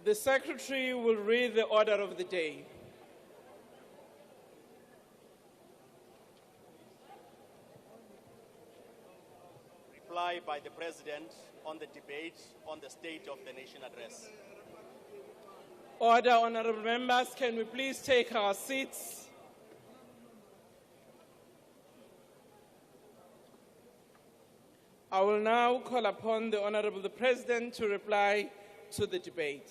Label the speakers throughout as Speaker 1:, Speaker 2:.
Speaker 1: The Secretary will read the order of the day.
Speaker 2: Reply by the President on the debate on the State of the Nation address.
Speaker 1: Order, honorable members, can we please take our seats? I will now call upon the Honorable President to reply to the debate.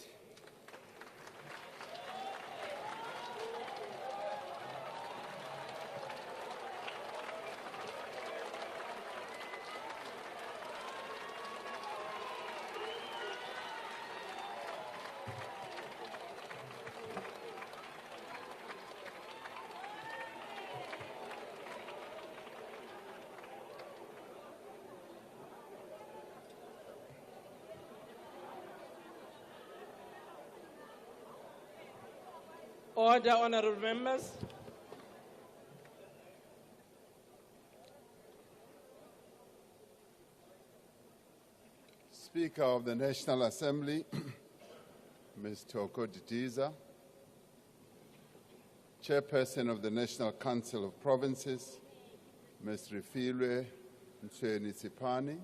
Speaker 1: Order, honorable members.
Speaker 3: Speaker of the National Assembly, Ms. Toko Ditiza, Chairperson of the National Council of Provinces, Ms. Refilwe Ntweni-Tsipane,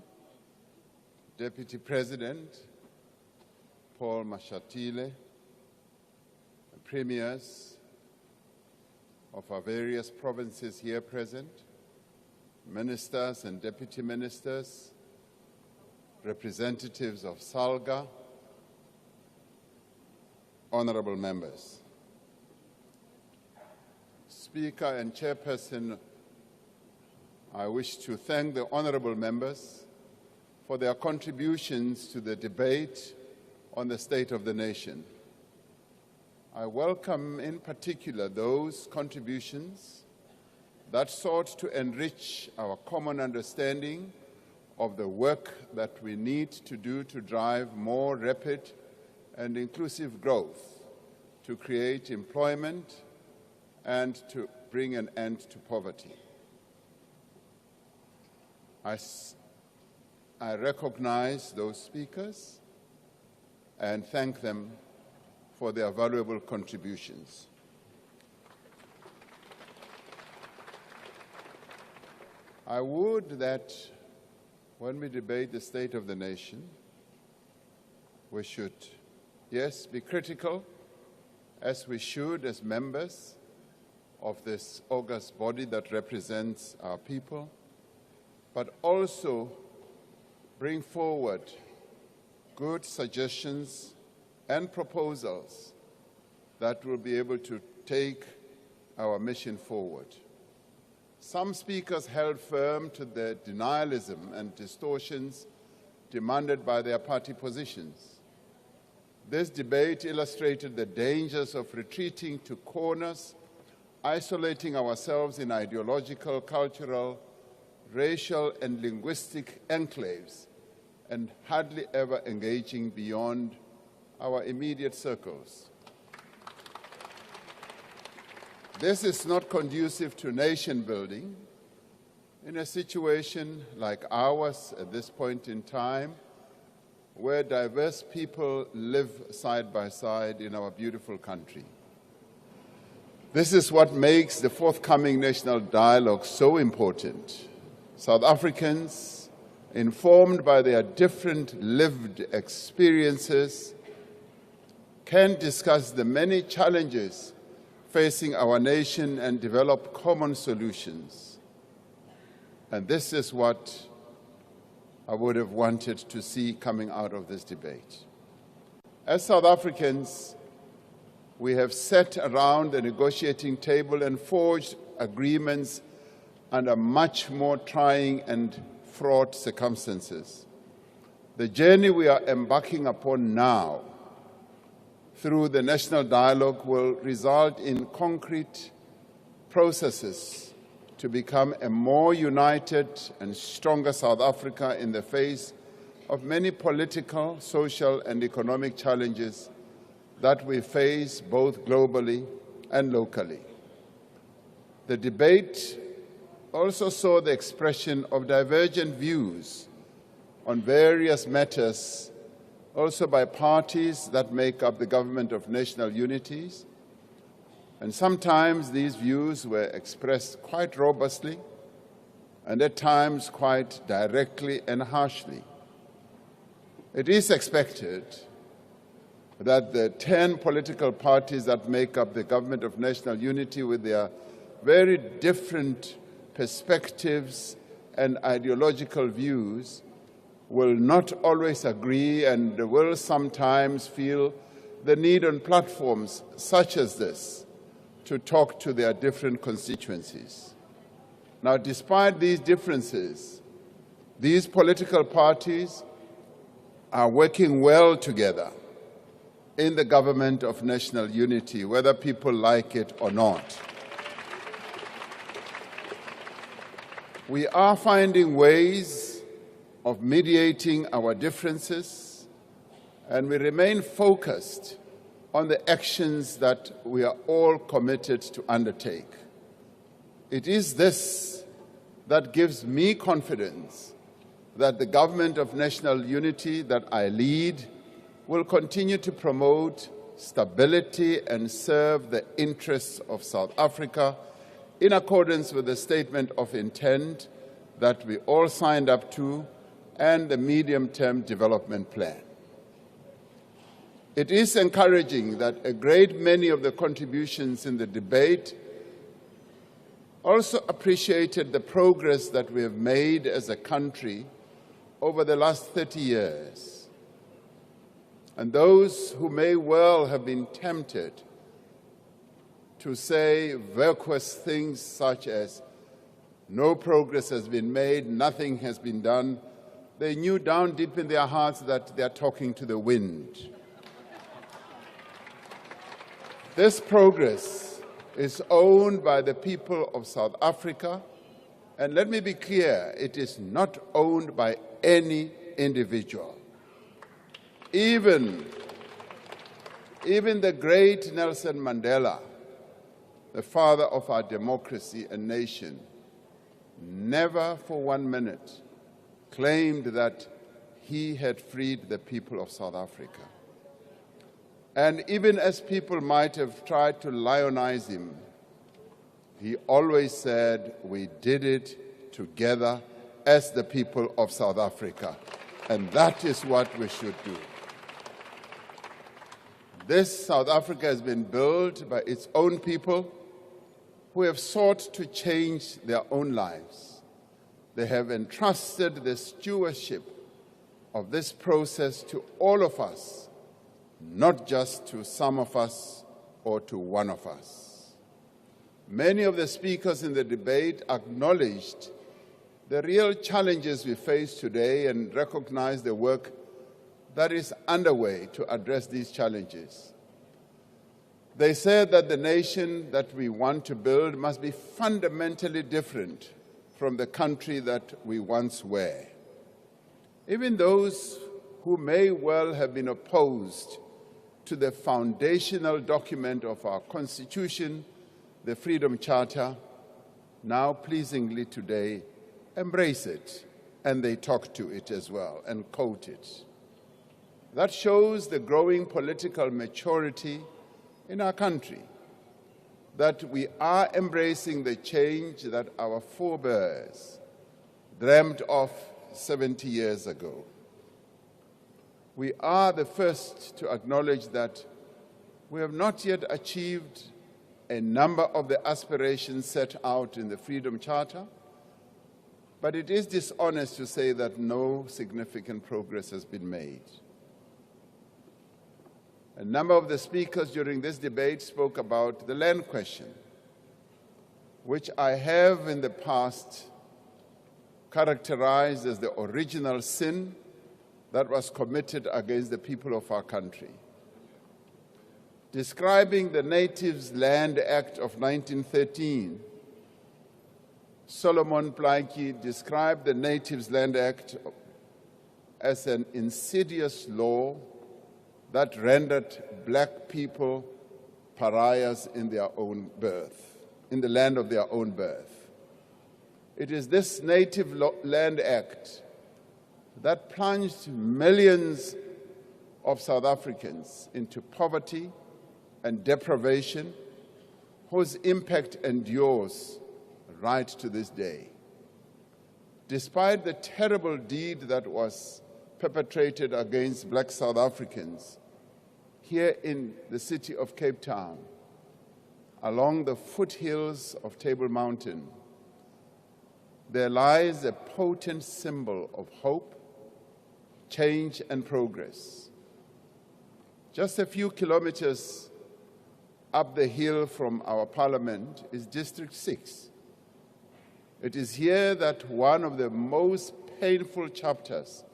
Speaker 3: Deputy President, Paul Mashatile, Premiers of our various provinces here present, ministers and deputy ministers, representatives of SALGA, honorable members. Speaker and Chairperson, I wish to thank the honorable members for their contributions to the debate on the State of the Nation. I welcome in particular those contributions that sought to enrich our common understanding of the work that we need to do to drive more rapid and inclusive growth, to create employment, and to bring an end to poverty. I recognize those speakers and thank them for their valuable contributions. I would that when we debate the state of the nation, we should, yes, be critical, as we should as members of this august body that represents our people, but also bring forward good suggestions and proposals that will be able to take our mission forward. Some speakers held firm to the denialism and distortions demanded by their party positions. This debate illustrated the dangers of retreating to corners, isolating ourselves in ideological, cultural, racial, and linguistic enclaves, and hardly ever engaging beyond our immediate circles. This is not conducive to nation building in a situation like ours at this point in time, where diverse people live side by side in our beautiful country. This is what makes the forthcoming national dialogue so important. South Africans, informed by their different lived experiences, can discuss the many challenges facing our nation and develop common solutions. And this is what I would have wanted to see coming out of this debate. As South Africans, we have sat around the negotiating table and forged agreements under much more trying and fraught circumstances. The journey we are embarking upon now through the national dialogue will result in concrete processes to become a more united and stronger South Africa in the face of many political, social, and economic challenges that we face both globally and locally. The debate also saw the expression of divergent views on various matters also by parties that make up the government of national unities, and sometimes these views were expressed quite robustly and at times quite directly and harshly. It is expected that the 10 political parties that make up the government of national unity, with their very different perspectives and ideological views, will not always agree and will sometimes feel the need on platforms such as this to talk to their different constituencies. Now, despite these differences, these political parties are working well together in the government of national unity, whether people like it or not. We are finding ways of mediating our differences, and we remain focused on the actions that we are all committed to undertake. It is this that gives me confidence that the government of national unity that I lead will continue to promote stability and serve the interests of South Africa in accordance with the statement of intent that we all signed up to and the medium-term development plan. It is encouraging that a great many of the contributions in the debate also appreciated the progress that we have made as a country over the last 30 years. And those who may well have been tempted to say vacuous things such as no progress has been made, nothing has been done, they knew down deep in their hearts that they are talking to the wind. This progress is owned by the people of South Africa, and let me be clear, it is not owned by any individual. Even the great Nelson Mandela, the father of our democracy and nation, never for 1 minute claimed that he had freed the people of South Africa. And even as people might have tried to lionize him, he always said, we did it together as the people of South Africa. And that is what we should do. This South Africa has been built by its own people who have sought to change their own lives. They have entrusted the stewardship of this process to all of us, not just to some of us or to one of us. Many of the speakers in the debate acknowledged the real challenges we face today and recognized the work that is underway to address these challenges. They said that the nation that we want to build must be fundamentally different from the country that we once were. Even those who may well have been opposed to the foundational document of our Constitution, the Freedom Charter, now pleasingly today embrace it, and they talk to it as well and quote it. That shows the growing political maturity in our country, that we are embracing the change that our forebears dreamt of 70 years ago. We are the first to acknowledge that we have not yet achieved a number of the aspirations set out in the Freedom Charter, but it is dishonest to say that no significant progress has been made. A number of the speakers during this debate spoke about the land question, which I have in the past characterized as the original sin that was committed against the people of our country. Describing the Natives Land Act of 1913, Solomon Planky described the Natives Land Act as an insidious law that rendered black people pariahs in their own birth, in the land of their own birth. It is this Native Land Act that plunged millions of South Africans into poverty and deprivation, whose impact endures right to this day. Despite the terrible deed that was perpetrated against black South Africans here in the city of Cape Town, along the foothills of Table Mountain, there lies a potent symbol of hope, change, and progress. Just a few kilometers up the hill from our parliament is District 6. It is here that one of the most painful chapters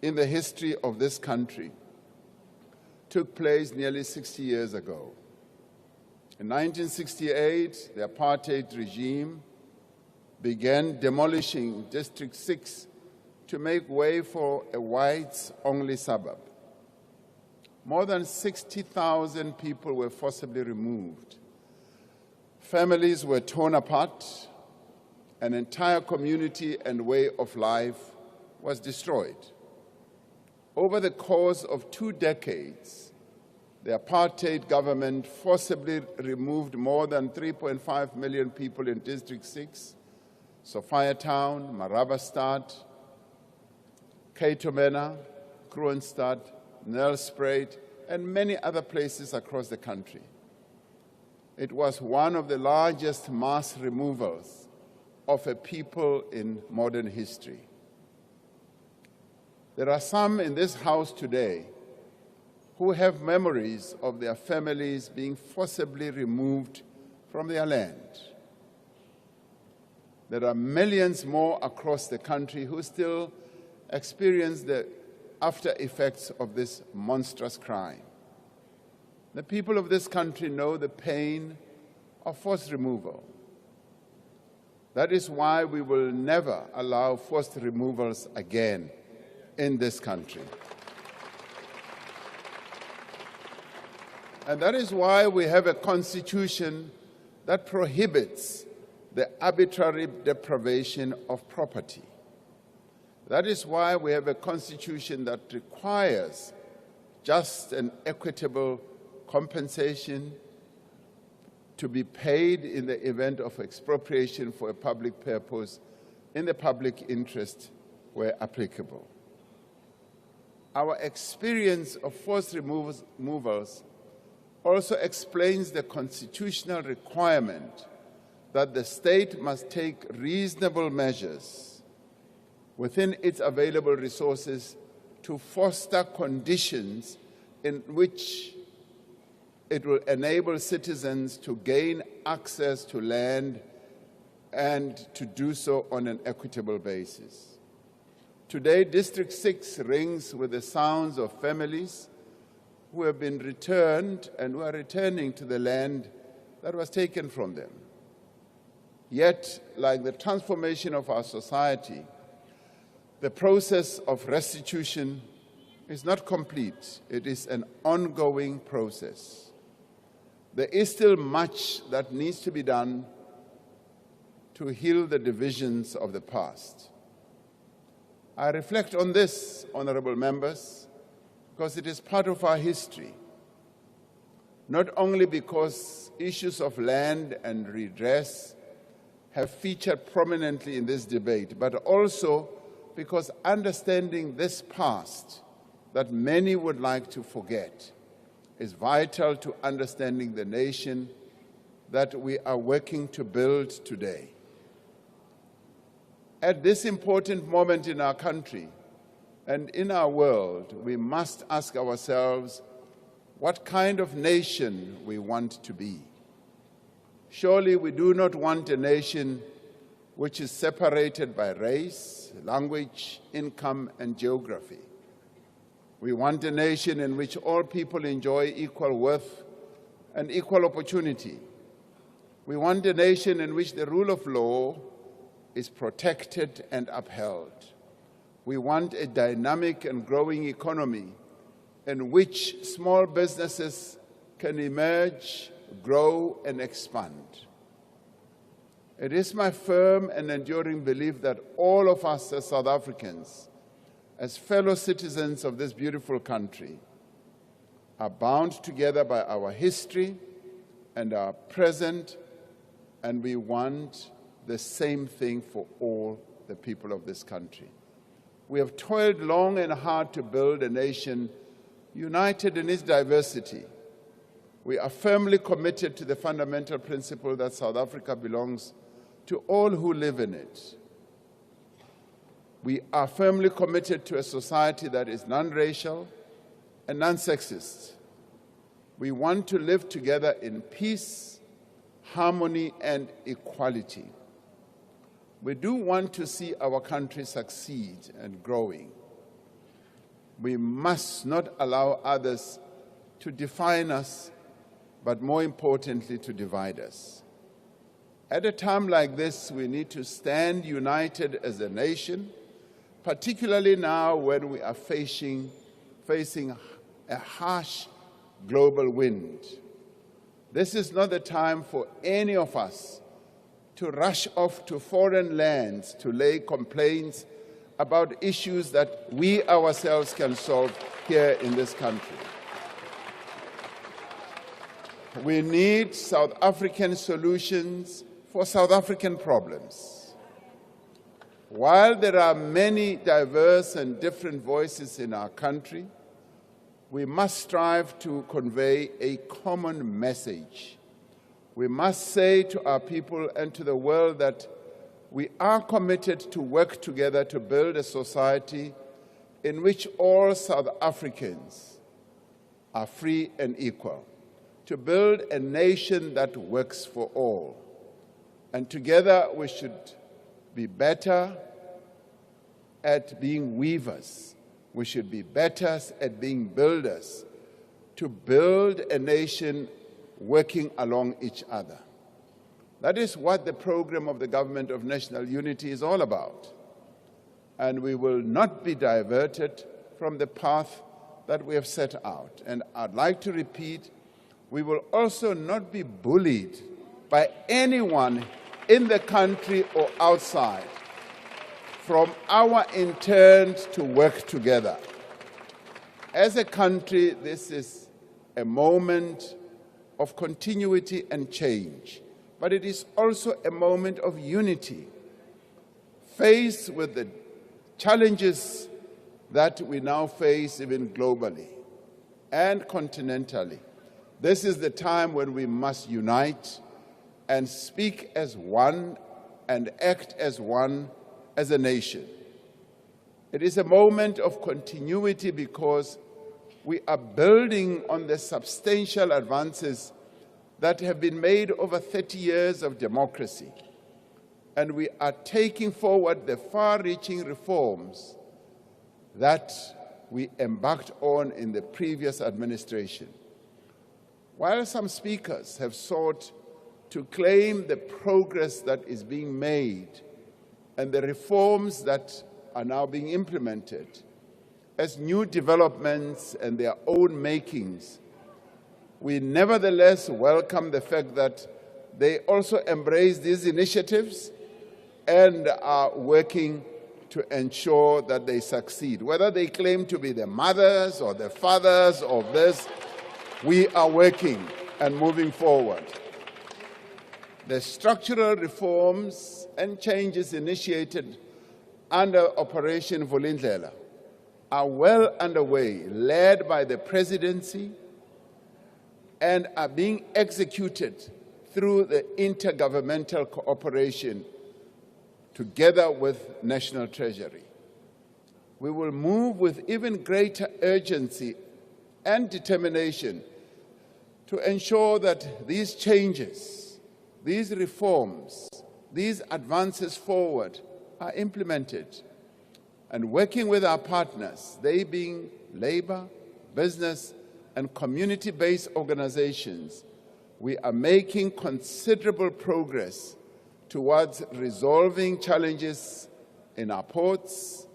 Speaker 3: in the history of this country took place nearly 60 years ago. In 1968, the apartheid regime began demolishing District 6 to make way for a whites-only suburb. More than 60,000 people were forcibly removed. Families were torn apart. An entire community and way of life was destroyed. Over the course of 2 decades, the apartheid government forcibly removed more than 3.5 million people in District 6, Sophiatown, Marabastad, Kaitopena, Kroonstad, Nelspruit, and many other places across the country. It was one of the largest mass removals of a people in modern history. There are some in this house today who have memories of their families being forcibly removed from their land. There are millions more across the country who still experience the after effects of this monstrous crime. The people of this country know the pain of forced removal. That is why we will never allow forced removals again in this country. And that is why we have a constitution that prohibits the arbitrary deprivation of property. That is why we have a constitution that requires just and equitable compensation to be paid in the event of expropriation for a public purpose in the public interest where applicable. Our experience of forced removals also explains the constitutional requirement that the state must take reasonable measures within its available resources to foster conditions in which it will enable citizens to gain access to land and to do so on an equitable basis. Today, District 6 rings with the sounds of families who have been returned and who are returning to the land that was taken from them. Yet, like the transformation of our society, the process of restitution is not complete. It is an ongoing process. There is still much that needs to be done to heal the divisions of the past. I reflect on this, honorable members, because it is part of our history, not only because issues of land and redress have featured prominently in this debate, but also because understanding this past that many would like to forget is vital to understanding the nation that we are working to build today. At this important moment in our country and in our world, we must ask ourselves what kind of nation we want to be. Surely we do not want a nation which is separated by race, language, income, and geography. We want a nation in which all people enjoy equal worth and equal opportunity. We want a nation in which the rule of law is protected and upheld. We want a dynamic and growing economy in which small businesses can emerge, grow, and expand. It is my firm and enduring belief that all of us as South Africans, as fellow citizens of this beautiful country, are bound together by our history and our present, and we want the same thing for all the people of this country. We have toiled long and hard to build a nation united in its diversity. We are firmly committed to the fundamental principle that South Africa belongs to all who live in it. We are firmly committed to a society that is non-racial and non-sexist. We want to live together in peace, harmony, and equality. We do want to see our country succeed and growing. We must not allow others to define us, but more importantly, to divide us. At a time like this, we need to stand united as a nation, particularly now when we are facing a harsh global wind. This is not the time for any of us to rush off to foreign lands to lay complaints about issues that we ourselves can solve here in this country. We need South African solutions for South African problems. While there are many diverse and different voices in our country, we must strive to convey a common message. We must say to our people and to the world that we are committed to work together to build a society in which all South Africans are free and equal, to build a nation that works for all. And together we should be better at being weavers. We should be better at being builders, to build a nation working along each other. That is what the program of the Government of National Unity is all about. And we will not be diverted from the path that we have set out. And I'd like to repeat, we will also not be bullied by anyone in the country or outside from our intent to work together. As a country, this is a moment of continuity and change, but it is also a moment of unity. Faced with the challenges that we now face even globally and continentally, this is the time when we must unite and speak as one and act as one as a nation. It is a moment of continuity because we are building on the substantial advances that have been made over 30 years of democracy. And we are taking forward the far-reaching reforms that we embarked on in the previous administration. While some speakers have sought to claim the progress that is being made and the reforms that are now being implemented as new developments and their own makings, we nevertheless welcome the fact that they also embrace these initiatives and are working to ensure that they succeed. Whether they claim to be the mothers or the fathers of this, we are working and moving forward. The structural reforms and changes initiated under Operation Vulindlela are well underway, led by the presidency, and are being executed through the intergovernmental cooperation together with National Treasury. We will move with even greater urgency and determination to ensure that these changes, these reforms, these advances forward are implemented. And working with our partners, they being labor, business, and community-based organizations, we are making considerable progress towards resolving challenges in our ports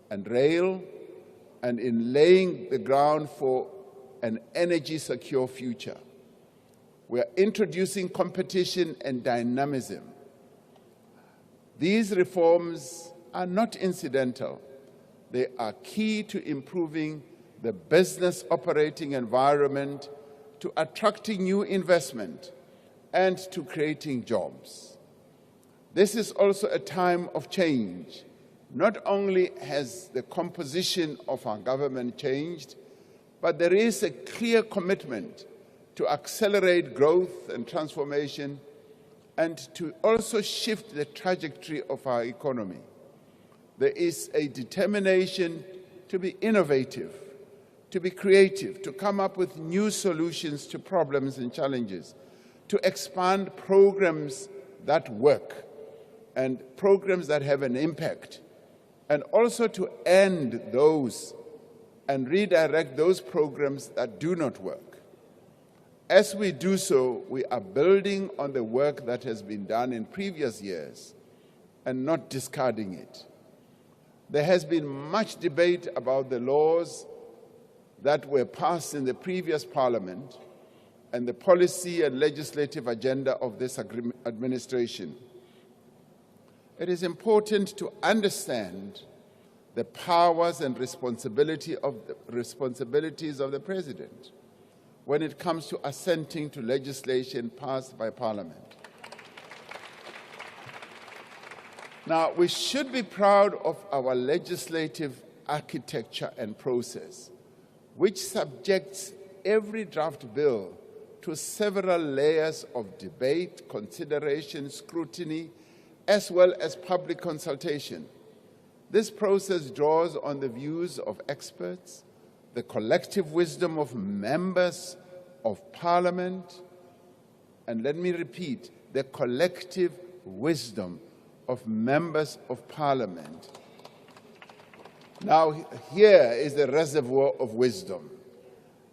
Speaker 3: and rail, and in laying the ground for an energy-secure future. We are introducing competition and dynamism. These reforms are not incidental. They are key to improving the business operating environment to attracting new investment and to creating jobs. This is also a time of change. Not only has the composition of our government changed, but there is a clear commitment to accelerate growth and transformation and to also shift the trajectory of our economy. There is a determination to be innovative, to be creative, to come up with new solutions to problems and challenges, to expand programs that work and programs that have an impact, and also to end those and redirect those programs that do not work. As we do so, we are building on the work that has been done in previous years and not discarding it. There has been much debate about the laws that were passed in the previous Parliament and the policy and legislative agenda of this administration. It is important to understand the powers and responsibilities of the President when it comes to assenting to legislation passed by Parliament. Now, we should be proud of our legislative architecture and process, which subjects every draft bill to several layers of debate, consideration, scrutiny, as well as public consultation. This process draws on the views of experts, the collective wisdom of members of Parliament, and let me repeat, the collective wisdom of members of Parliament. Now, here is the reservoir of wisdom.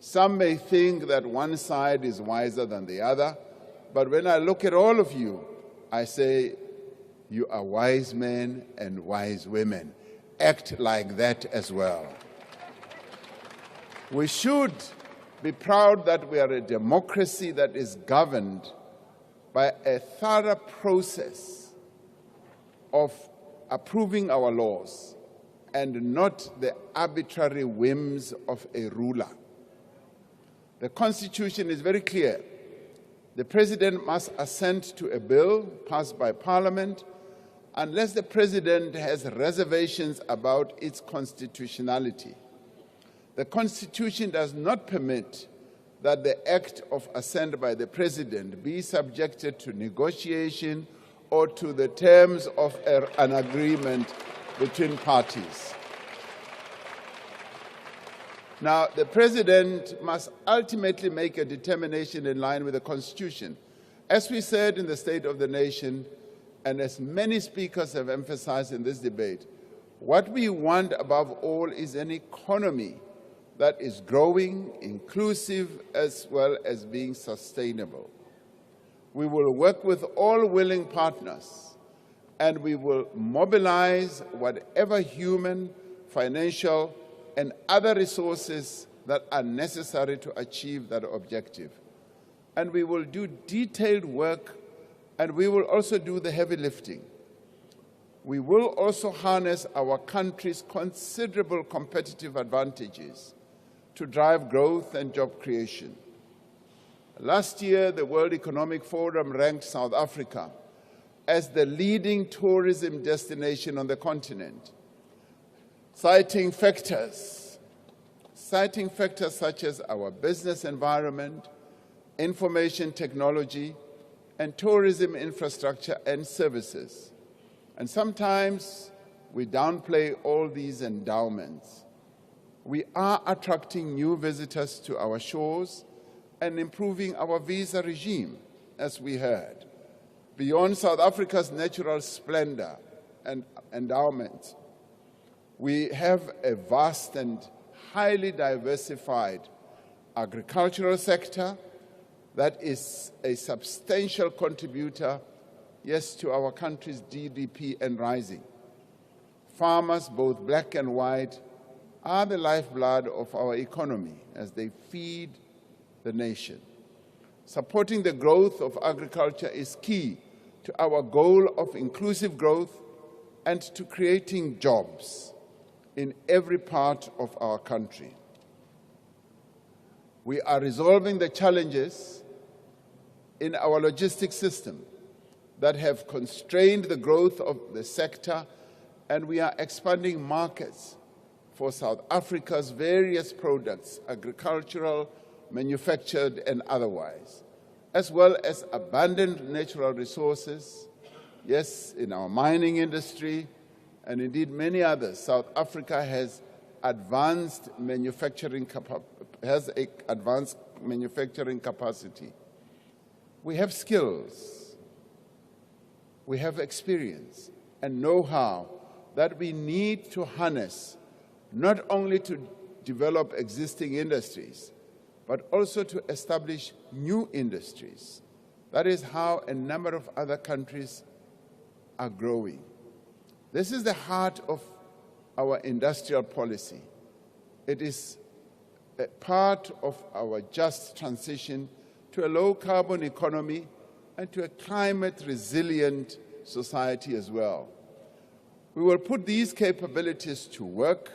Speaker 3: Some may think that one side is wiser than the other, but when I look at all of you, I say, you are wise men and wise women. Act like that as well. We should be proud that we are a democracy that is governed by a thorough process of approving our laws and not the arbitrary whims of a ruler. The Constitution is very clear. The President must assent to a bill passed by Parliament unless the President has reservations about its constitutionality. The Constitution does not permit that the act of assent by the President be subjected to negotiation or to the terms of an agreement between parties. Now, the President must ultimately make a determination in line with the Constitution. As we said in the State of the Nation, and as many speakers have emphasized in this debate, what we want above all is an economy that is growing, inclusive, as well as being sustainable. We will work with all willing partners, and we will mobilize whatever human, financial, and other resources that are necessary to achieve that objective. And we will do detailed work, and we will also do the heavy lifting. We will also harness our country's considerable competitive advantages to drive growth and job creation. Last year, the World Economic Forum ranked South Africa as the leading tourism destination on the continent, citing factors such as our business environment, information technology, and tourism infrastructure and services. And sometimes we downplay all these endowments. We are attracting new visitors to our shores and improving our visa regime, as we heard. Beyond South Africa's natural splendor and endowments, we have a vast and highly diversified agricultural sector that is a substantial contributor, yes, to our country's GDP and rising. Farmers, both black and white, are the lifeblood of our economy as they feed the nation. Supporting the growth of agriculture is key to our goal of inclusive growth and to creating jobs in every part of our country. We are resolving the challenges in our logistics system that have constrained the growth of the sector, and we are expanding markets for South Africa's various products, agricultural, manufactured, and otherwise, as well as abundant natural resources. Yes, in our mining industry, and indeed many others, South Africa has advanced manufacturing capacity. We have skills, we have experience and know-how that we need to harness, not only to develop existing industries, but also to establish new industries. That is how a number of other countries are growing. This is the heart of our industrial policy. It is a part of our just transition to a low-carbon economy and to a climate-resilient society as well. We will put these capabilities to work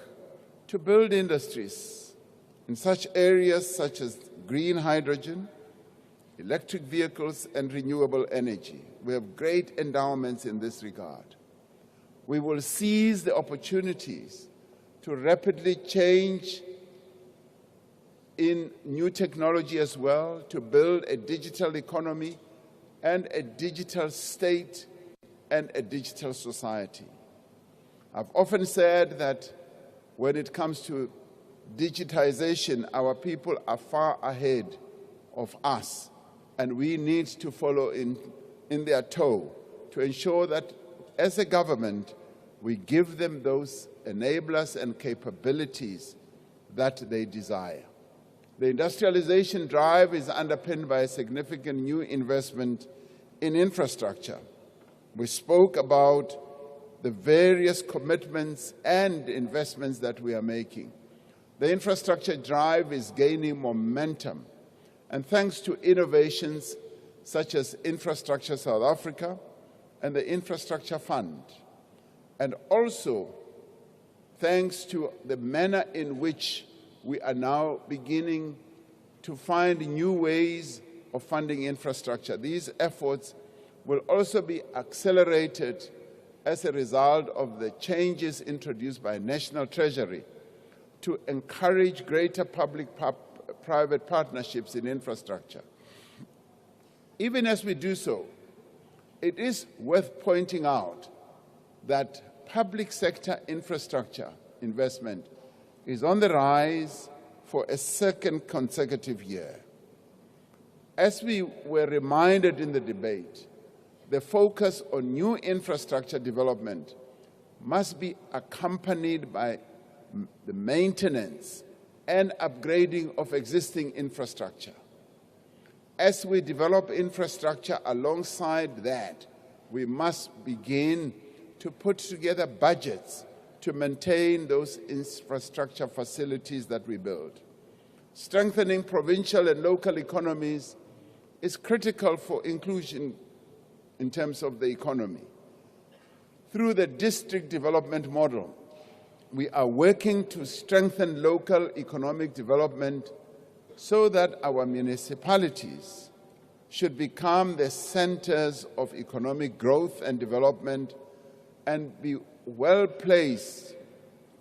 Speaker 3: to build industries in such areas such as green hydrogen, electric vehicles, and renewable energy. We have great endowments in this regard. We will seize the opportunities to rapidly change in new technology as well, to build a digital economy and a digital state and a digital society. I've often said that when it comes to digitization, our people are far ahead of us, and we need to follow in their toe to ensure that as a government, we give them those enablers and capabilities that they desire. The industrialization drive is underpinned by a significant new investment in infrastructure. We spoke about the various commitments and investments that we are making. The infrastructure drive is gaining momentum, and thanks to innovations such as Infrastructure South Africa and the Infrastructure Fund, and also thanks to the manner in which we are now beginning to find new ways of funding infrastructure. These efforts will also be accelerated as a result of the changes introduced by National Treasury to encourage greater public-private partnerships in infrastructure. Even as we do so, it is worth pointing out that public sector infrastructure investment is on the rise for a second consecutive year. As we were reminded in the debate, the focus on new infrastructure development must be accompanied by the maintenance and upgrading of existing infrastructure. As we develop infrastructure alongside that, we must begin to put together budgets to maintain those infrastructure facilities that we build. Strengthening provincial and local economies is critical for inclusion in terms of the economy. Through the district development model, we are working to strengthen local economic development so that our municipalities should become the centers of economic growth and development and be well placed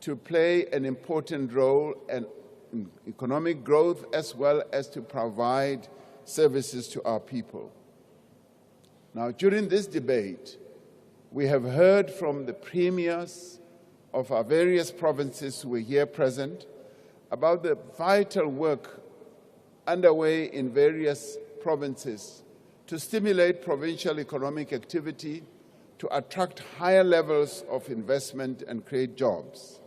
Speaker 3: to play an important role in economic growth as well as to provide services to our people. Now, during this debate, we have heard from the premiers of our various provinces who are here present about the vital work underway in various provinces to stimulate provincial economic activity, to attract higher levels of investment and create jobs.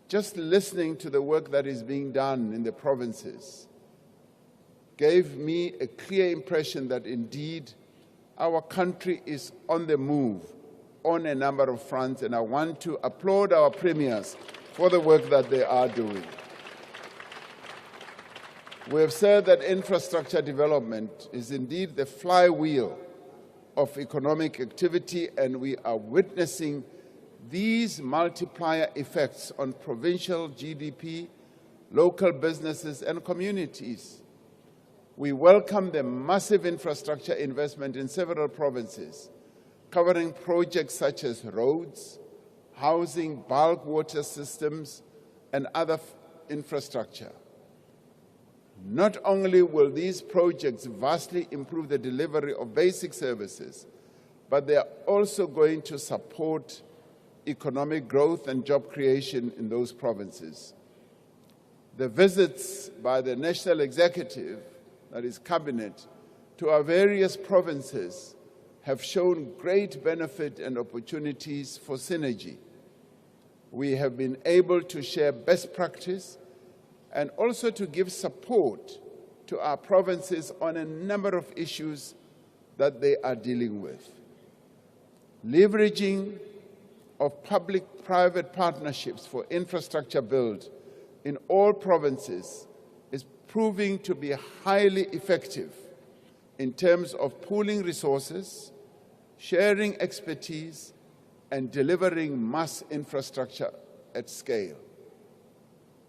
Speaker 3: Just listening to the work that is being done in the provinces gave me a clear impression that indeed our country is on the move on a number of fronts, and I want to applaud our premiers for the work that they are doing. We have said that infrastructure development is indeed the flywheel of economic activity, and we are witnessing these multiplier effects on provincial GDP local businesses and communities. We welcome the massive infrastructure investment in several provinces, covering projects such as roads, housing, bulk water systems, and other infrastructure. Not only will these projects vastly improve the delivery of basic services, but they are also going to support economic growth and job creation in those provinces. The visits by the National Executive, that is Cabinet, to our various provinces have shown great benefit and opportunities for synergy. We have been able to share best practice and also to give support to our provinces on a number of issues that they are dealing with. Leveraging of public-private partnerships for infrastructure build in all provinces is proving to be highly effective in terms of pooling resources, sharing expertise, and delivering mass infrastructure at scale.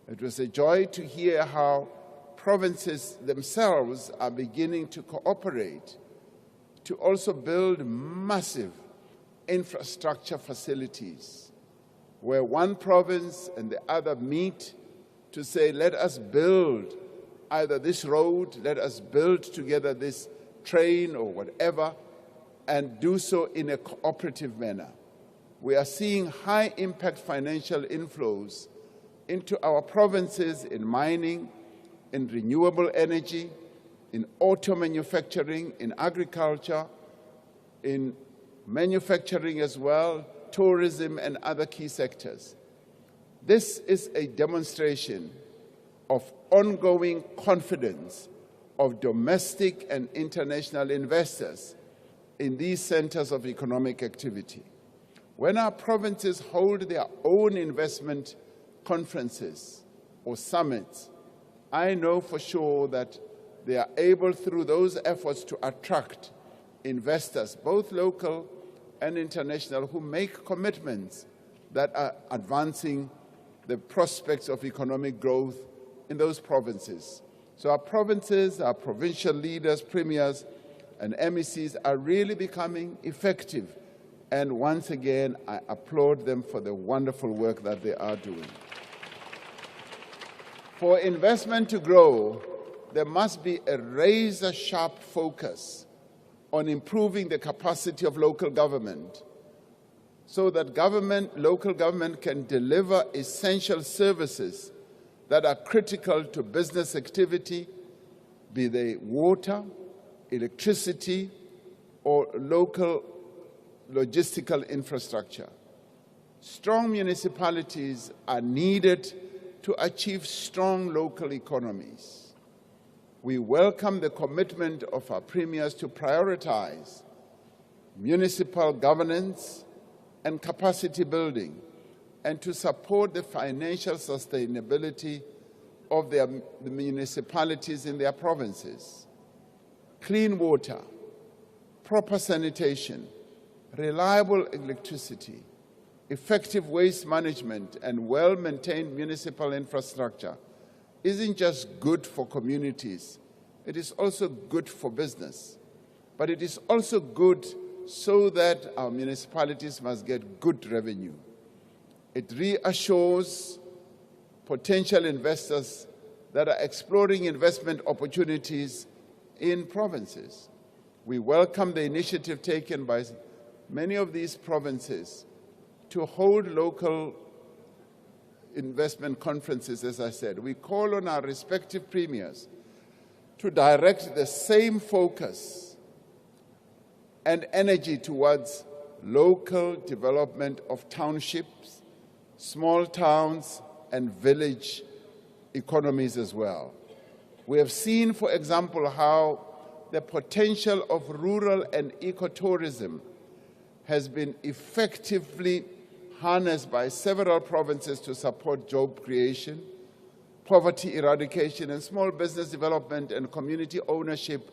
Speaker 3: It was a joy to hear how provinces themselves are beginning to cooperate to also build massive infrastructure facilities, where one province and the other meet to say, let us build either this road, let us build together this train or whatever, and do so in a cooperative manner. We are seeing high-impact financial inflows into our provinces in mining, in renewable energy, in auto manufacturing, in agriculture, in manufacturing as well, tourism and other key sectors. This is a demonstration of ongoing confidence of domestic and international investors in these centers of economic activity. When our provinces hold their own investment conferences or summits, I know for sure that they are able, through those efforts, to attract investors, both local and international, who make commitments that are advancing the prospects of economic growth in those provinces. So our provinces, our provincial leaders, premiers, and MECs are really becoming effective. And once again, I applaud them for the wonderful work that they are doing. For investment to grow, there must be a razor-sharp focus on improving the capacity of local government so that local government can deliver essential services that are critical to business activity, be they water, electricity, or local logistical infrastructure. Strong municipalities are needed to achieve strong local economies. We welcome the commitment of our premiers to prioritize municipal governance and capacity building, and to support the financial sustainability of the municipalities in their provinces. Clean water, proper sanitation, reliable electricity, effective waste management, and well-maintained municipal infrastructure isn't just good for communities, it is also good for business. But it is also good so that our municipalities must get good revenue. It reassures potential investors that are exploring investment opportunities in provinces. We welcome the initiative taken by many of these provinces to hold local investment conferences, as I said. We call on our respective premiers to direct the same focus and energy towards local development of townships, small towns, and village economies as well. We have seen, for example, how the potential of rural and ecotourism has been effectively harnessed by several provinces to support job creation, poverty eradication, and small business development and community ownership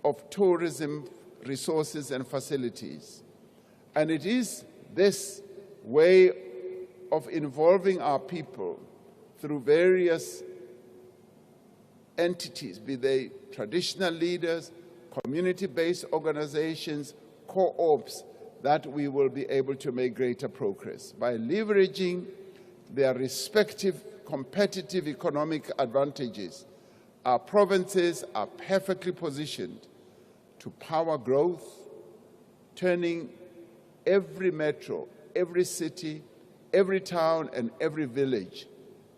Speaker 3: of tourism resources and facilities. And it is this way of involving our people through various entities, be they traditional leaders, community-based organizations, co-ops, that we will be able to make greater progress. By leveraging their respective competitive economic advantages, our provinces are perfectly positioned to power growth, turning every metro, every city, every town, and every village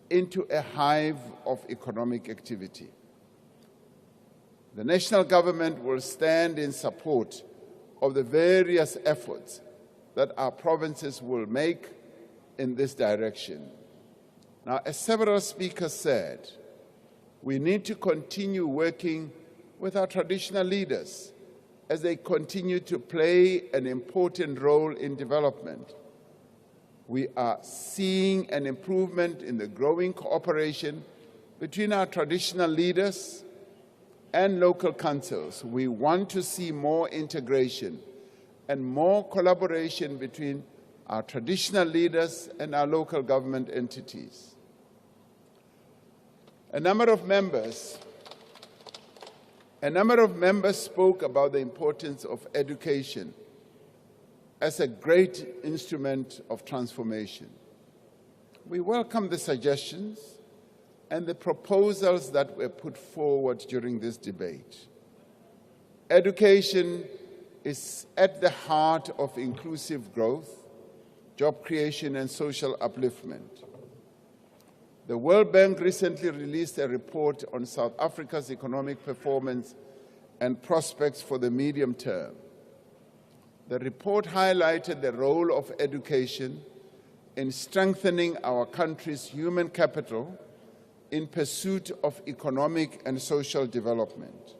Speaker 3: into a hive of economic activity. The national government will stand in support of the various efforts that our provinces will make in this direction. Now, as several speakers said, we need to continue working with our traditional leaders as they continue to play an important role in development. We are seeing an improvement in the growing cooperation between our traditional leaders and local councils. We want to see more integration and more collaboration between our traditional leaders and our local government entities. A number of members spoke about the importance of education as a great instrument of transformation. We welcome the suggestions and the proposals that were put forward during this debate. Education is at the heart of inclusive growth, job creation, and social upliftment. The World Bank recently released a report on South Africa's economic performance and prospects for the medium term. The report highlighted the role of education in strengthening our country's human capital in pursuit of economic and social development.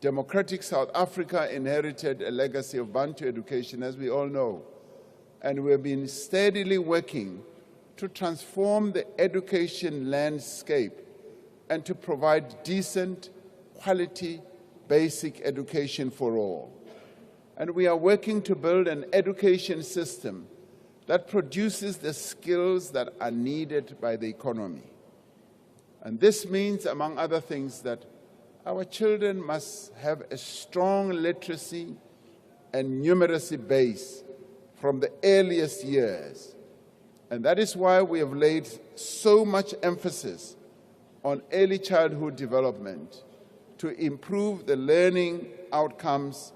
Speaker 3: Democratic South Africa inherited a legacy of Bantu education, as we all know, and we have been steadily working to transform the education landscape and to provide decent, quality, basic education for all. And we are working to build an education system that produces the skills that are needed by the economy. And this means, among other things, that our children must have a strong literacy and numeracy base from the earliest years. And that is why we have laid so much emphasis on early childhood development to improve the learning outcomes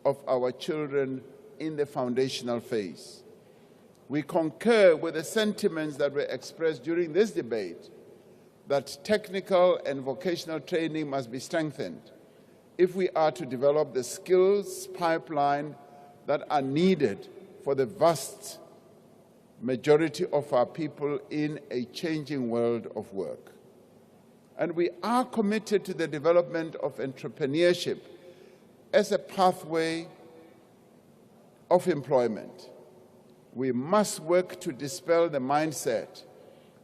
Speaker 3: of our children in the foundational phase. We concur with the sentiments that were expressed during this debate that technical and vocational training must be strengthened if we are to develop the skills pipeline that are needed for the vast majority of our people in a changing world of work. And we are committed to the development of entrepreneurship as a pathway of employment. We must work to dispel the mindset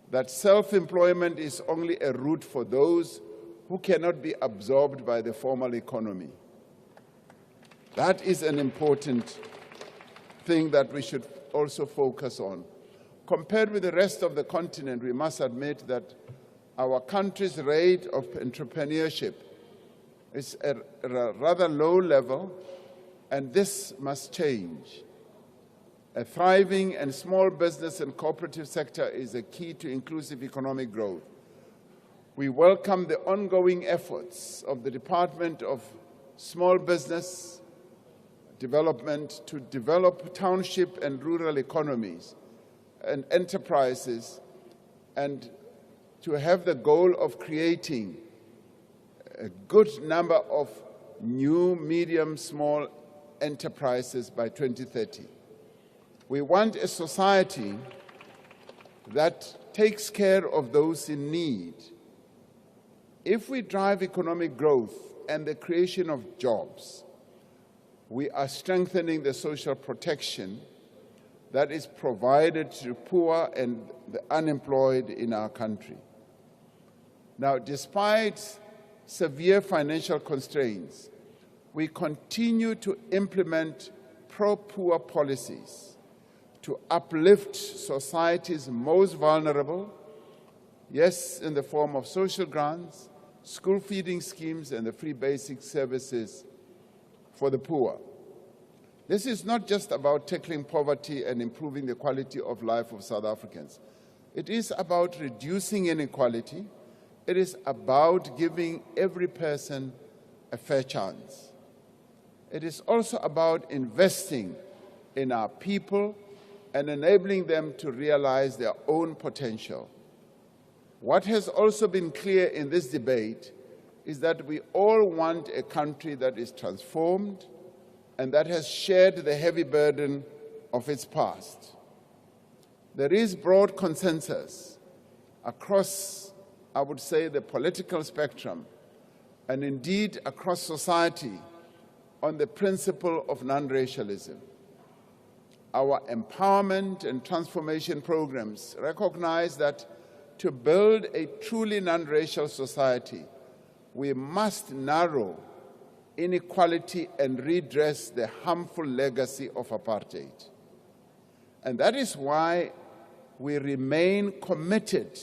Speaker 3: that self-employment is only a route for those who cannot be absorbed by the formal economy. That is an important thing that we should also focus on. Compared with the rest of the continent, we must admit that our country's rate of entrepreneurship is at a rather low level, and this must change. A thriving and small business and cooperative sector is a key to inclusive economic growth. We welcome the ongoing efforts of the Department of Small Business Development to develop township and rural economies and enterprises, and to have the goal of creating a good number of new, medium, small enterprises by 2030. We want a society that takes care of those in need. If we drive economic growth and the creation of jobs, we are strengthening the social protection that is provided to poor and the unemployed in our country. Now, despite severe financial constraints, we continue to implement pro-poor policies to uplift society's most vulnerable, yes, in the form of social grants, school feeding schemes, and the free basic services for the poor. This is not just about tackling poverty and improving the quality of life of South Africans. It is about reducing inequality. It is about giving every person a fair chance. It is also about investing in our people and enabling them to realize their own potential. What has also been clear in this debate is that we all want a country that is transformed and that has shared the heavy burden of its past. There is broad consensus across, I would say, the political spectrum, and indeed across society, on the principle of non-racialism. Our empowerment and transformation programs recognize that to build a truly non-racial society, we must narrow inequality and redress the harmful legacy of apartheid. And that is why we remain committed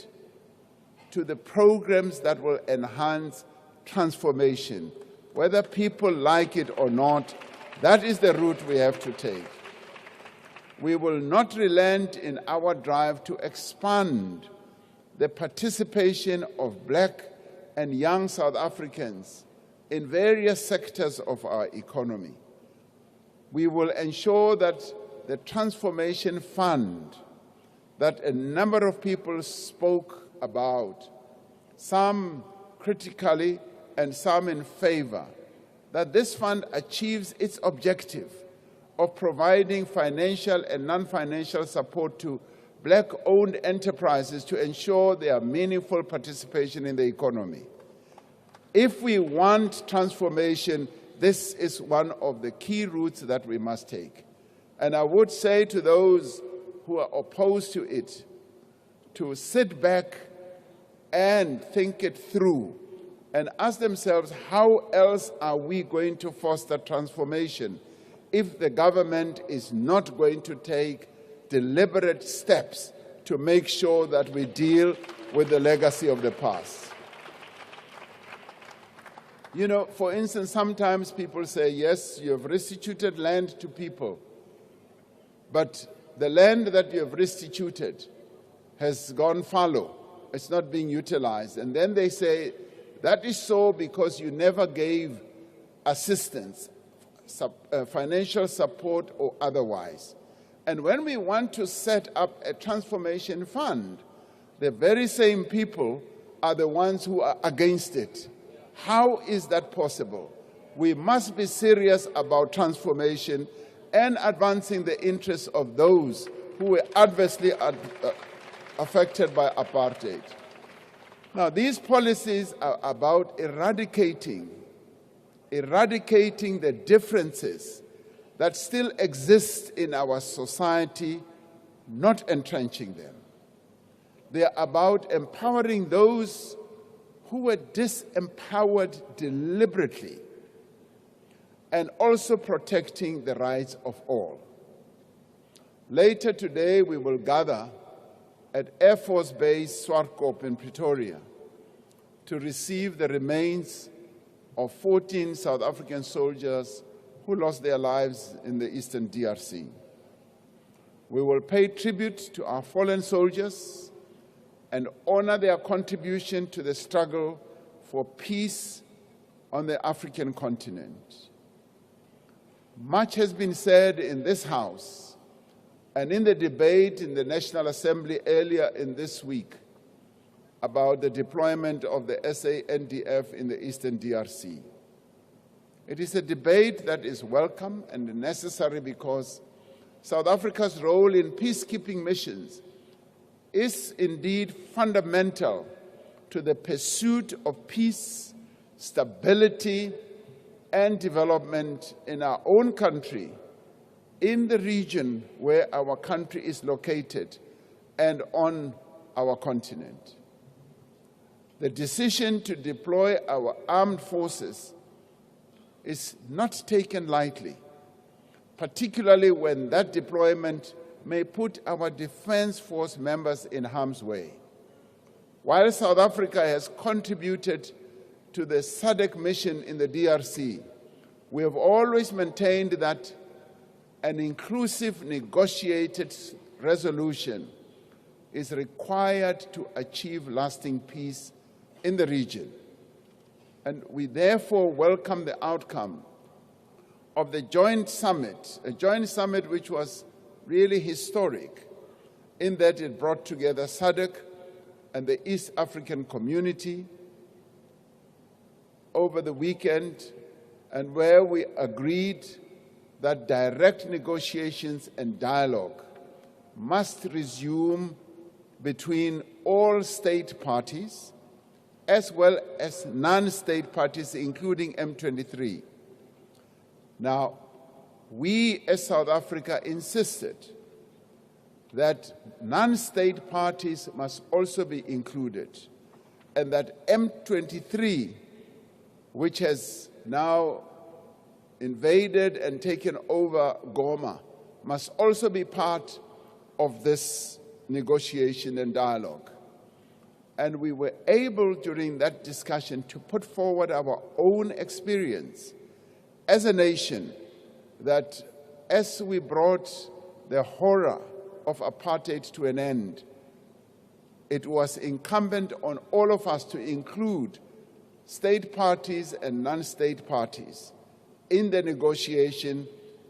Speaker 3: to the programs that will enhance transformation. Whether people like it or not, that is the route we have to take. We will not relent in our drive to expand the participation of Black and young South Africans in various sectors of our economy. We will ensure that the Transformation Fund that a number of people spoke about, some critically and some in favor, that this fund achieves its objective of providing financial and non-financial support to Black-owned enterprises to ensure their meaningful participation in the economy. If we want transformation, this is one of the key routes that we must take. And I would say to those who are opposed to it, to sit back and think it through and ask themselves, how else are we going to foster transformation if the government is not going to take deliberate steps to make sure that we deal with the legacy of the past? You know, for instance, sometimes people say, yes, you have restituted land to people, but the land that you have restituted has gone fallow. It's not being utilized. And then they say, that is so because you never gave assistance, financial support or otherwise. And when we want to set up a transformation fund, the very same people are the ones who are against it. How is that possible? We must be serious about transformation and advancing the interests of those who were adversely affected by apartheid. Now, these policies are about eradicating the differences that still exist in our society, not entrenching them. They are about empowering those who were disempowered deliberately, and also protecting the rights of all. Later today, we will gather at Air Force Base Swartkop in Pretoria to receive the remains of 14 South African soldiers who lost their lives in the Eastern DRC. We will pay tribute to our fallen soldiers and honor their contribution to the struggle for peace on the African continent. Much has been said in this House and in the debate in the National Assembly earlier in this week about the deployment of the SANDF in the Eastern DRC. It is a debate that is welcome and necessary because South Africa's role in peacekeeping missions is indeed fundamental to the pursuit of peace, stability, and development in our own country, in the region where our country is located, and on our continent. The decision to deploy our armed forces is not taken lightly, particularly when that deployment may put our defense force members in harm's way. While South Africa has contributed to the SADC mission in the DRC, we have always maintained that an inclusive negotiated resolution is required to achieve lasting peace in the region. And we therefore welcome the outcome of the joint summit, a joint summit which was really historic in that it brought together SADC and the East African community over the weekend, and where we agreed that direct negotiations and dialogue must resume between all state parties as well as non-state parties, including M23. Now, we as South Africa insisted that non-state parties must also be included, and that M23, which has now invaded and taken over Goma, must also be part of this negotiation and dialogue. And we were able during that discussion to put forward our own experience as a nation, that as we brought the horror of apartheid to an end, it was incumbent on all of us to include state parties and non-state parties in the negotiation,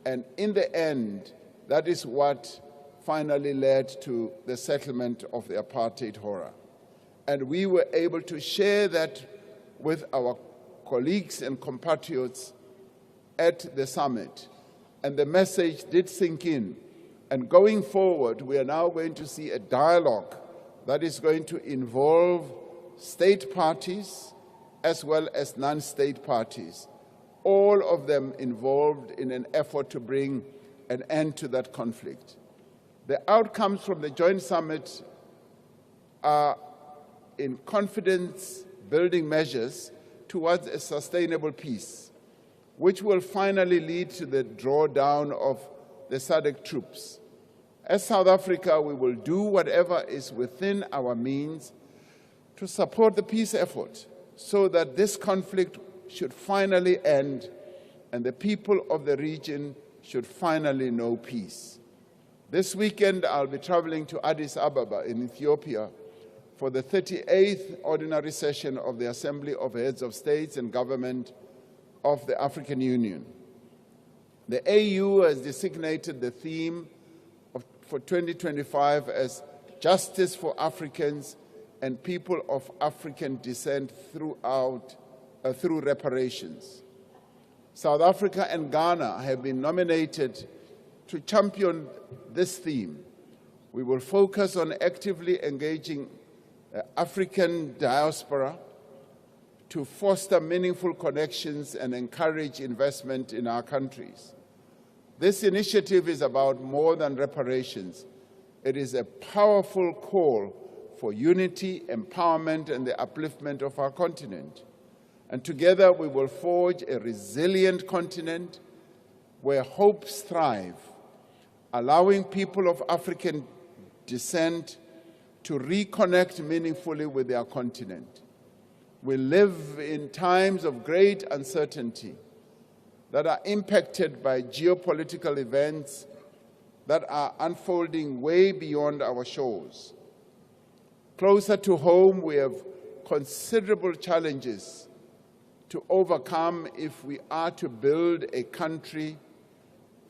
Speaker 3: and in the end, that is what finally led to the settlement of the apartheid horror. And we were able to share that with our colleagues and compatriots at the summit. And the message did sink in. And going forward, we are now going to see a dialogue that is going to involve state parties as well as non-state parties, all of them involved in an effort to bring an end to that conflict. The outcomes from the joint summit are in confidence-building measures towards a sustainable peace, which will finally lead to the drawdown of the SADC troops. As South Africa, we will do whatever is within our means to support the peace effort so that this conflict should finally end and the people of the region should finally know peace. This weekend, I'll be traveling to Addis Ababa in Ethiopia for the 38th ordinary session of the Assembly of Heads of States and Government of the African Union. The AU has designated the theme for 2025 as Justice for Africans and People of African Descent through reparations. South Africa and Ghana have been nominated to champion this theme. We will focus on actively engaging the African diaspora to foster meaningful connections and encourage investment in our countries. This initiative is about more than reparations. It is a powerful call for unity, empowerment, and the upliftment of our continent. And together we will forge a resilient continent where hopes thrive, allowing people of African descent to reconnect meaningfully with their continent. We live in times of great uncertainty that are impacted by geopolitical events that are unfolding way beyond our shores. Closer to home, we have considerable challenges to overcome if we are to build a country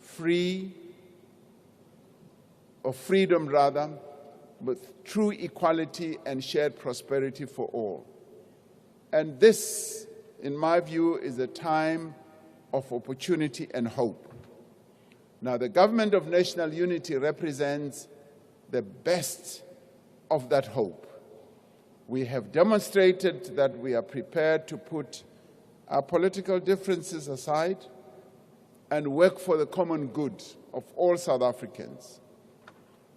Speaker 3: free, or freedom rather, with true equality and shared prosperity for all. And this, in my view, is a time of opportunity and hope. Now, the Government of National Unity represents the best of that hope. We have demonstrated that we are prepared to put our political differences aside and work for the common good of all South Africans.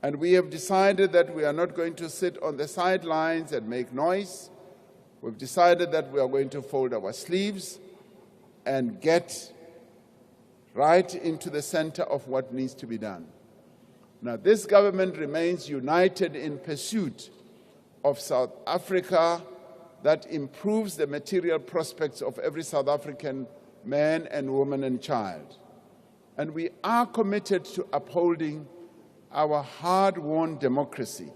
Speaker 3: And we have decided that we are not going to sit on the sidelines and make noise. We've decided that we are going to fold our sleeves and get right into the center of what needs to be done. Now, this government remains united in pursuit of South Africa that improves the material prospects of every South African man and woman and child. And we are committed to upholding our hard-won democracy.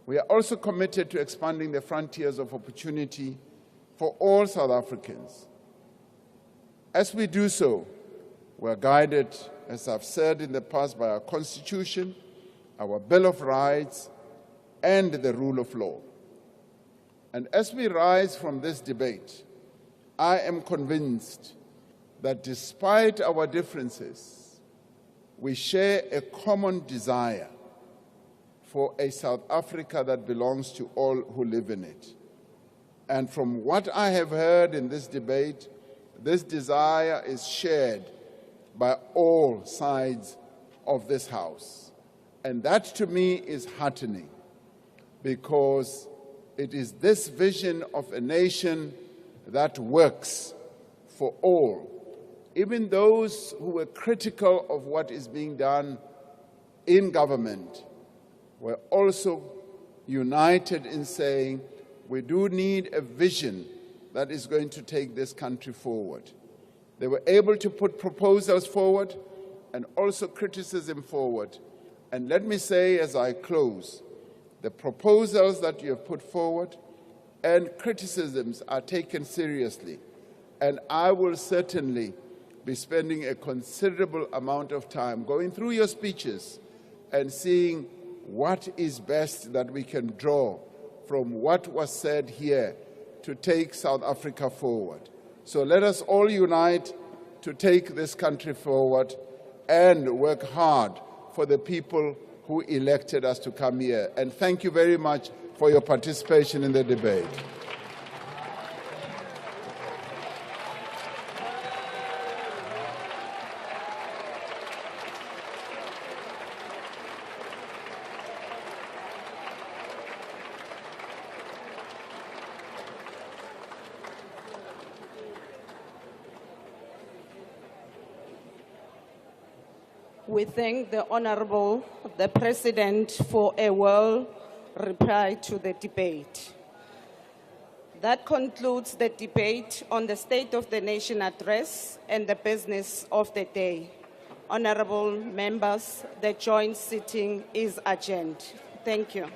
Speaker 3: We are also committed to expanding the frontiers of opportunity for all South Africans. As we do so, we are guided, as I've said in the past, by our Constitution, our Bill of Rights, and the rule of law. And as we rise from this debate, I am convinced that despite our differences, we share a common desire for a South Africa that belongs to all who live in it. And from what I have heard in this debate, this desire is shared by all sides of this House. And that to me is heartening, because it is this vision of a nation that works for all. Even those who were critical of what is being done in government were also united in saying we do need a vision that is going to take this country forward. They were able to put proposals forward and also criticism forward. And let me say as I close, the proposals that you have put forward and criticisms are taken seriously. And I will certainly be spending a considerable amount of time going through your speeches and seeing what is best that we can draw from what was said here to take South Africa forward. So let us all unite to take this country forward and work hard for the people who elected us to come here. And thank you very much for your participation in the debate.
Speaker 4: We thank the Honourable, the President, for a well reply to the debate. That concludes the debate on the State of the Nation address and the business of the day. Honourable members, the joint sitting is adjourned. Thank you.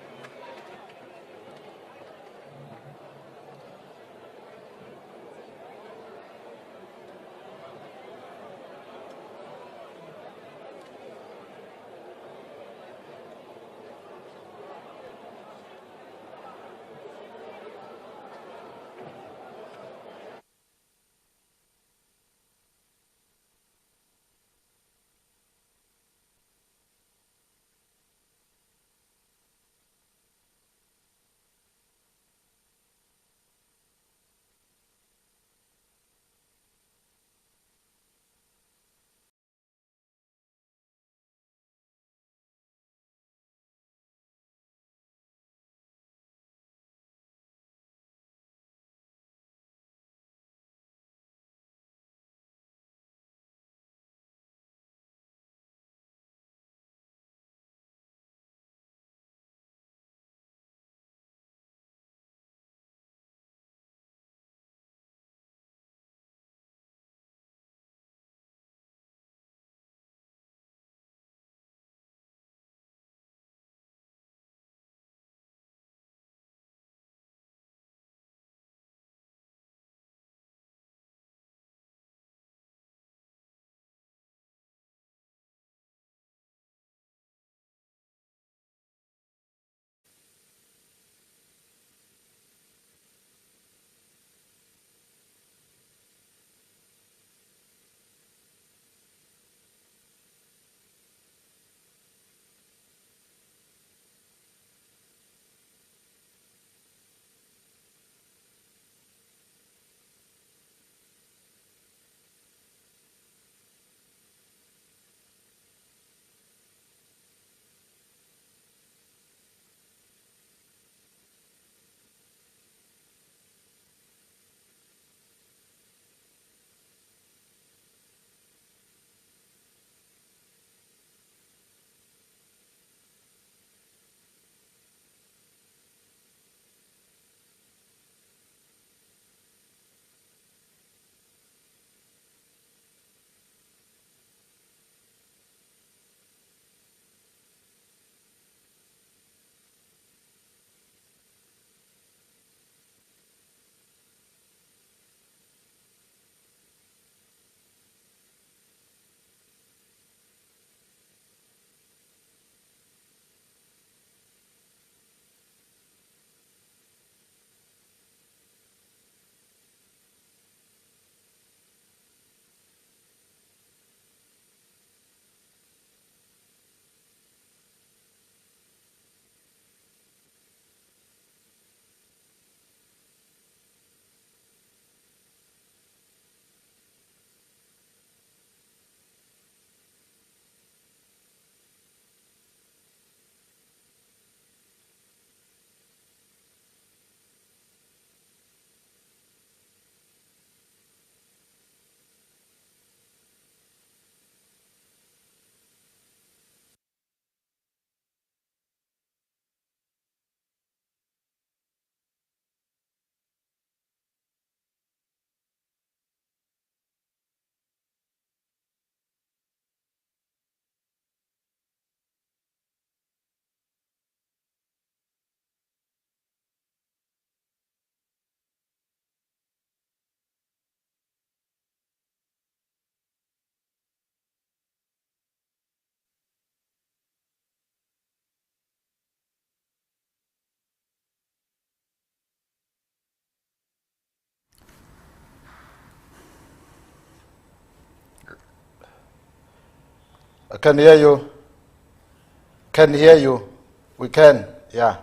Speaker 5: I can hear you. Can hear you. We can, yeah.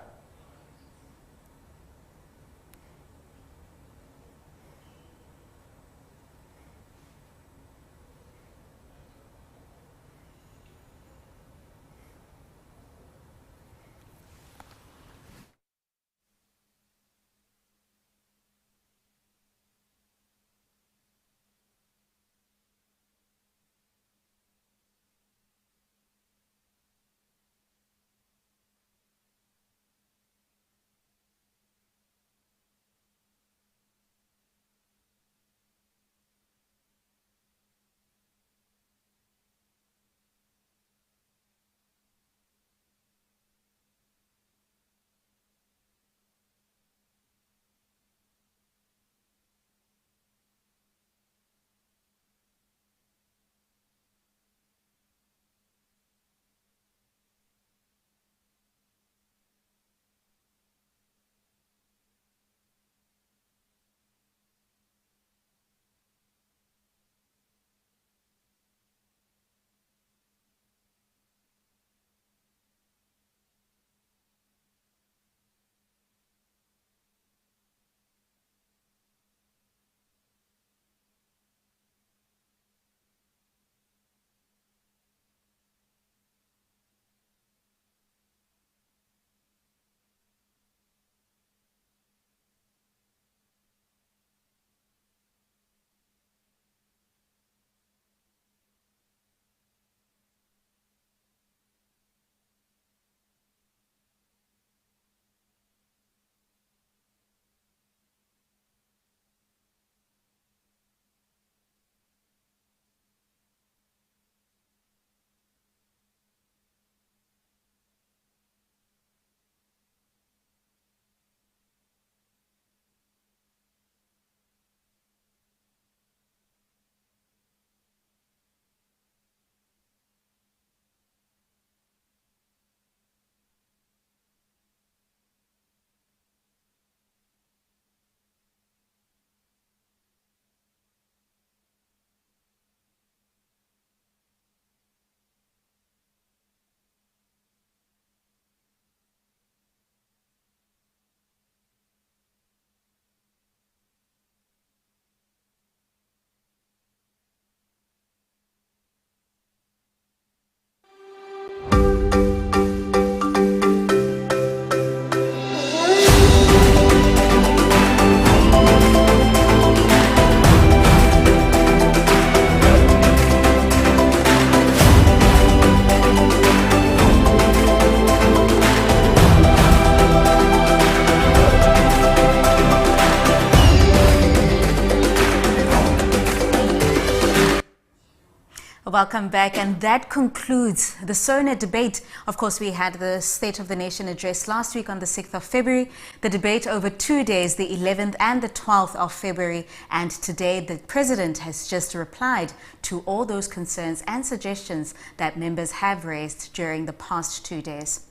Speaker 6: Welcome back, and that concludes the SONA debate. Of course, we had the State of the Nation address last week on the 6th of February, the debate over 2 days, the 11th and the 12th of February, and today the President has just replied to all those concerns and suggestions that members have raised during the past 2 days.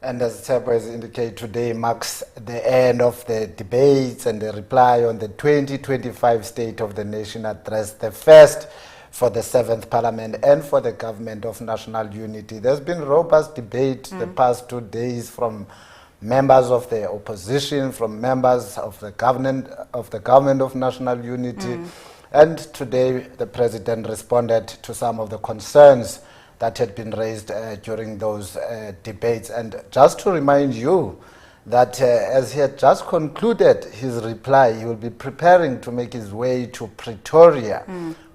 Speaker 5: And as Tshepo has indicated, today marks the end of the debates and the reply on the 2025 State of the Nation address, the first for the 7th Parliament and for the Government of National Unity. There's been robust debate the past 2 days from members of the opposition, from members of the Government of National Unity. And today the President responded to some of the concerns that had been raised during those debates. And just to remind you that as he had just concluded his reply, he will be preparing to make his way to Pretoria,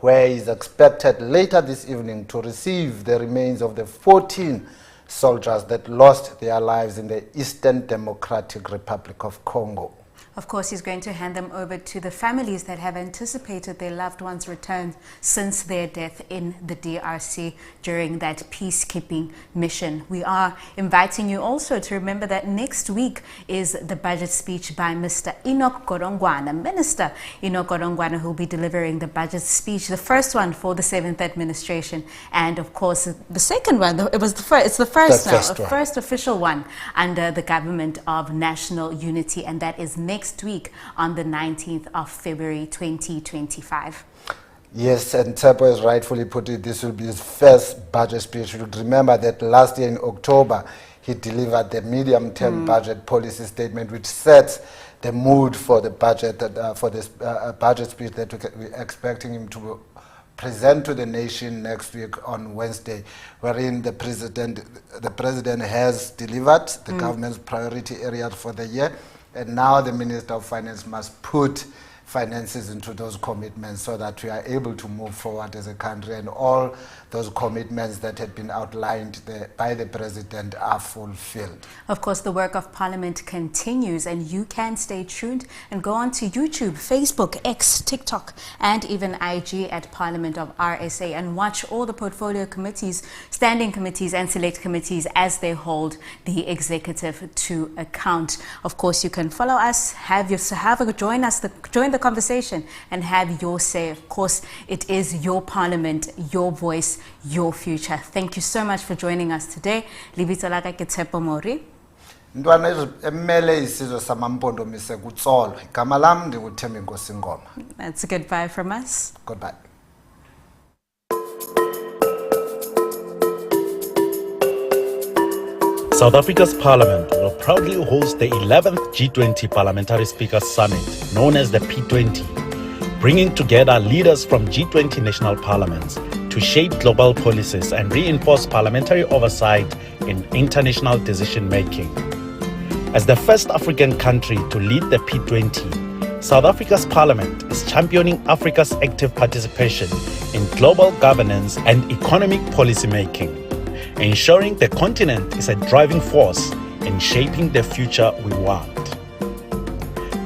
Speaker 5: where he is expected later this evening to receive the remains of the 14 soldiers that lost their lives in the Eastern Democratic Republic of Congo.
Speaker 6: Of course, he's going to hand them over to the families that have anticipated their loved ones' return since their death in the DRC during that peacekeeping mission. We are inviting you also to remember that next week is the budget speech by Mr. Enoch Godongwana, Minister Enoch Godongwana, who will be delivering the budget speech, the first one for the 7th administration, and of course the second one. It's the first official one under the Government of National Unity, and that is next week on the 19th of February 2025.
Speaker 5: Yes, and Tsepo has rightfully put it, this will be his first budget speech. You remember that last year in October, he delivered the medium-term budget policy statement, which sets the mood for the budget, for this budget speech that we're expecting him to present to the nation next week on Wednesday, wherein the president has delivered the government's priority areas for the year, and now the Minister of Finance must put finances into those commitments so that we are able to move forward as a country, and all those commitments that had been outlined by the president are fulfilled.
Speaker 6: Of course, the work of Parliament continues, and you can stay tuned and go on to YouTube, Facebook, X, TikTok, and even IG at Parliament of RSA, and watch all the portfolio committees, standing committees, and select committees as they hold the executive to account. Of course, you can follow us, join the conversation, and have your say. Of course, it is your Parliament, your voice, your future. Thank you so much for joining us today. Libitso la ka ke Tshepo Mori.
Speaker 5: Ntwana emele isizwe samampondomise kutsolo. Igama lam ndinguThembi Nkosi Ngoma.
Speaker 6: That's a goodbye from us.
Speaker 5: Goodbye.
Speaker 7: South Africa's Parliament will proudly host the 11th G20 Parliamentary Speakers Summit, known as the P20, bringing together leaders from G20 national parliaments to shape global policies and reinforce parliamentary oversight in international decision-making. As the first African country to lead the P20, South Africa's Parliament is championing Africa's active participation in global governance and economic policymaking, ensuring the continent is a driving force in shaping the future we want.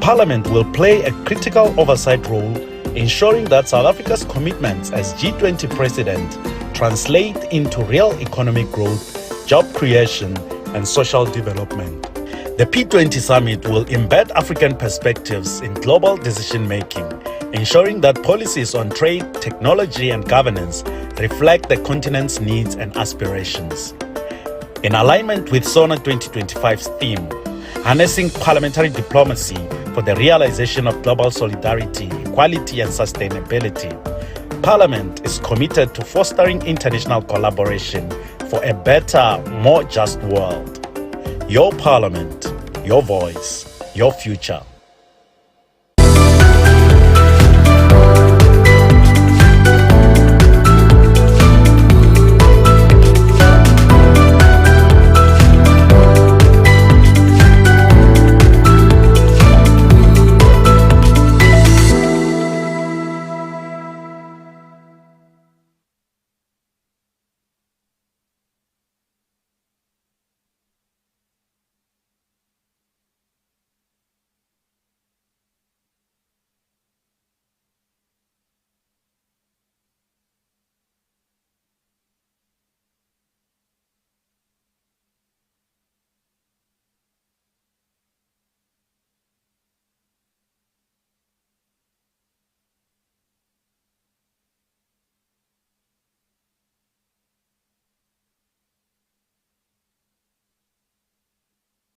Speaker 7: Parliament will play a critical oversight role, ensuring that South Africa's commitments as G20 president translate into real economic growth, job creation, and social development. The P20 summit will embed African perspectives in global decision-making, ensuring that policies on trade, technology, and governance reflect the continent's needs and aspirations. In alignment with SONA 2025's theme, harnessing parliamentary diplomacy for the realization of global solidarity, equality, and sustainability, Parliament is committed to fostering international collaboration for a better, more just world. Your Parliament, your voice, your future.